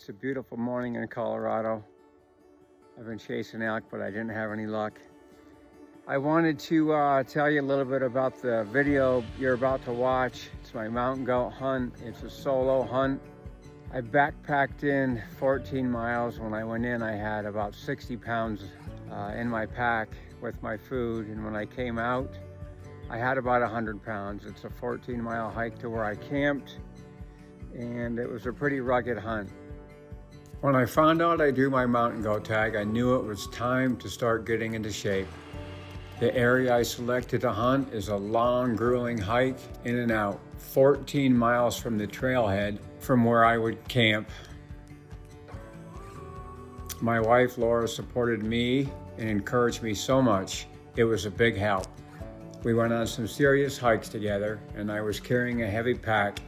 It's a beautiful morning in Colorado. I've been chasing elk, but I didn't have any luck. I wanted to tell you a little bit about the video you're about to watch. It's my mountain goat hunt. It's a solo hunt. I backpacked in 14 miles. When I went in, I had about 60 pounds in my pack with my food. And when I came out, I had about 100 pounds. It's a 14-mile hike to where I camped, and it was a pretty rugged hunt. When I found out I drew my mountain goat tag, I knew it was time to start getting into shape. The area I selected to hunt is a long, grueling hike in and out, 14 miles from the trailhead from where I would camp. My wife, Laura, supported me and encouraged me so much. It was a big help. We went on some serious hikes together, and I was carrying a heavy pack.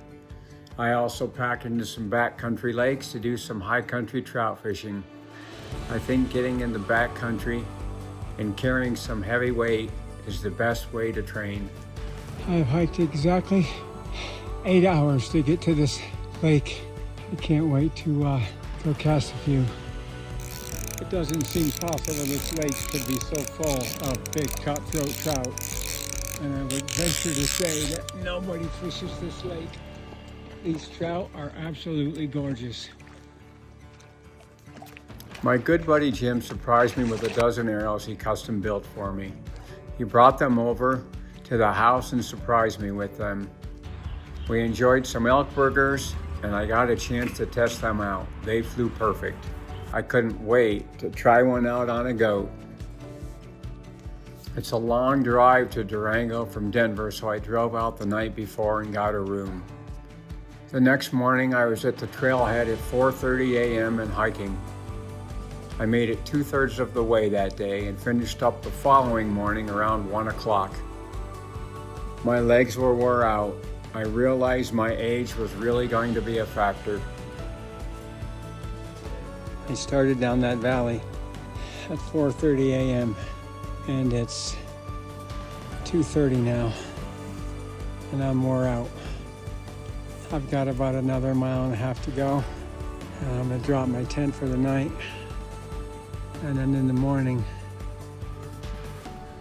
I also packed into some backcountry lakes to do some high country trout fishing. I think getting in the backcountry and carrying some heavy weight is the best way to train. I've hiked exactly 8 hours to get to this lake. I can't wait to go cast a few. It doesn't seem possible this lake could be so full of big cutthroat trout. And I would venture to say that nobody fishes this lake. These trout are absolutely gorgeous. My good buddy Jim surprised me with a dozen arrows he custom built for me. He brought them over to the house and surprised me with them. We enjoyed some elk burgers, and I got a chance to test them out. They flew perfect. I couldn't wait to try one out on a goat. It's a long drive to Durango from Denver, so I drove out the night before and got a room. The next morning, I was at the trailhead at 4:30 a.m. and hiking. I made it 2/3 of the way that day and finished up the following morning around 1 o'clock. My legs were wore out. I realized my age was really going to be a factor. I started down that valley at 4:30 a.m. and it's 2:30 now, and I'm wore out. I've got about another 1.5 miles to go, and I'm gonna drop my tent for the night, and then in the morning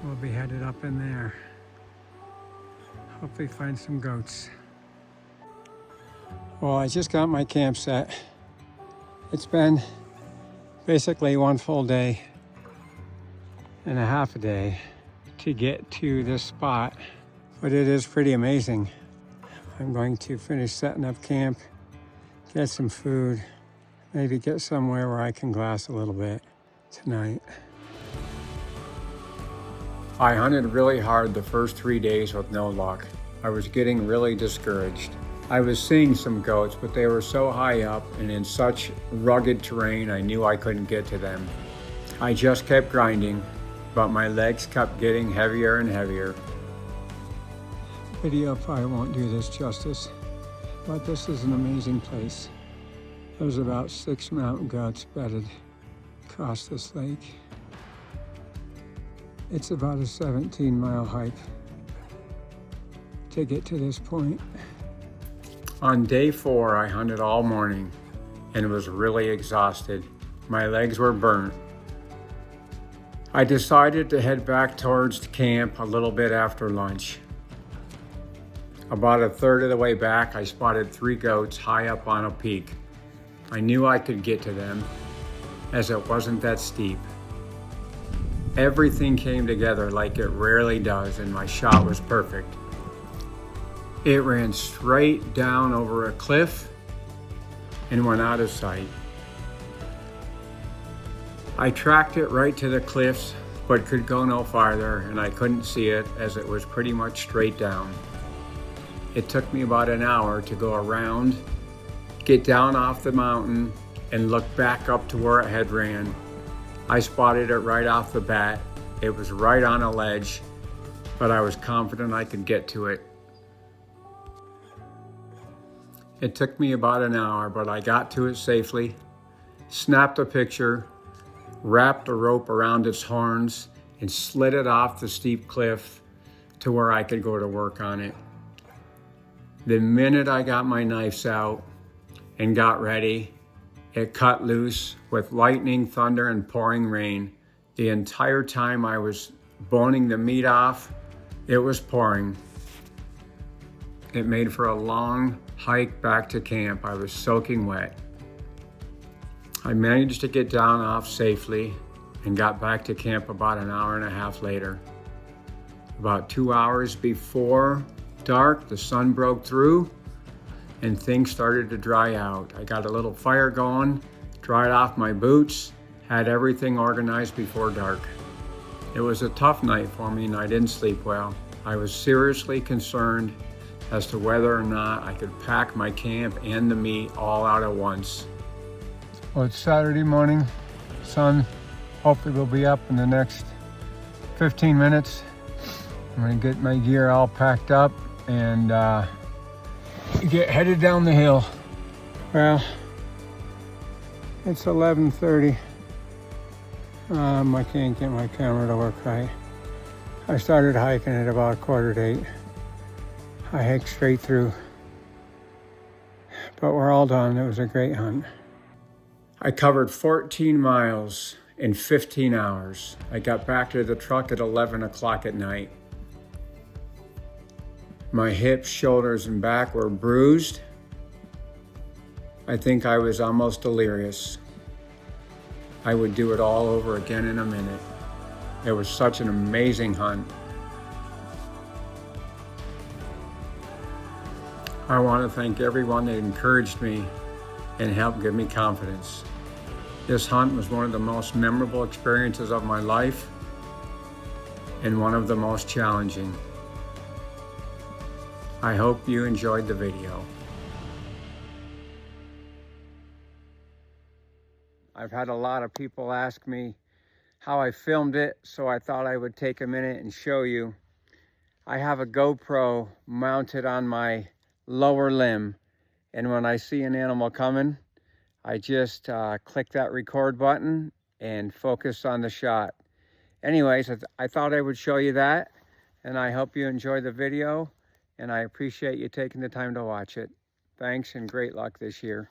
we'll be headed up in there. Hopefully find some goats. Well, I just got my camp set. It's been basically one full day and a half a day to get to this spot, but it is pretty amazing. I'm going to finish setting up camp, get some food, maybe get somewhere where I can glass a little bit tonight. I hunted really hard the first 3 days with no luck. I was getting really discouraged. I was seeing some goats, but they were so high up and in such rugged terrain, I knew I couldn't get to them. I just kept grinding, but my legs kept getting heavier and heavier. Video probably won't do this justice, but this is an amazing place. There's about 6 mountain goats bedded across this lake. It's about a 17-mile hike to get to this point. On day 4, I hunted all morning and was really exhausted. My legs were burnt. I decided to head back towards the camp a little bit after lunch. About 1/3 of the way back, I spotted 3 goats high up on a peak. I knew I could get to them, as it wasn't that steep. Everything came together like it rarely does, and my shot was perfect. It ran straight down over a cliff and went out of sight. I tracked it right to the cliffs, but could go no farther, and I couldn't see it as it was pretty much straight down. It took me about an hour to go around, get down off the mountain, and look back up to where it had ran. I spotted it right off the bat. It was right on a ledge, but I was confident I could get to it. It took me about an hour, but I got to it safely, snapped a picture, wrapped a rope around its horns, and slid it off the steep cliff to where I could go to work on it. The minute I got my knives out and got ready, It cut loose with lightning, thunder, and pouring rain. The entire time I was boning the meat off, it was pouring. It made for a long hike back to camp. I was soaking wet. I managed to get down off safely and got back to camp about an hour and a half later. About 2 hours before dark, the sun broke through and things started to dry out. I got a little fire going, dried off my boots, had everything organized before dark. It was a tough night for me and I didn't sleep well. I was seriously concerned as to whether or not I could pack my camp and the meat all out at once. Well, it's Saturday morning. Sun hopefully will be up in the next 15 minutes. I'm gonna get my gear all packed up and get headed down the hill. Well, it's 11:30. I can't get my camera to work right. I started hiking at about 7:45. I hiked straight through, but we're all done. It was a great hunt. I covered 14 miles in 15 hours. I got back to the truck at 11 o'clock at night. My hips, shoulders, and back were bruised. I think I was almost delirious. I would do it all over again in a minute. It was such an amazing hunt. I want to thank everyone that encouraged me and helped give me confidence. This hunt was one of the most memorable experiences of my life and one of the most challenging. I hope you enjoyed the video. I've had a lot of people ask me how I filmed it, so I thought I would take a minute and show you. I have a GoPro mounted on my lower limb, and when I see an animal coming, I just click that record button and focus on the shot. Anyways, I thought I would show you that, and I hope you enjoy the video, and I appreciate you taking the time to watch it. Thanks and great luck this year.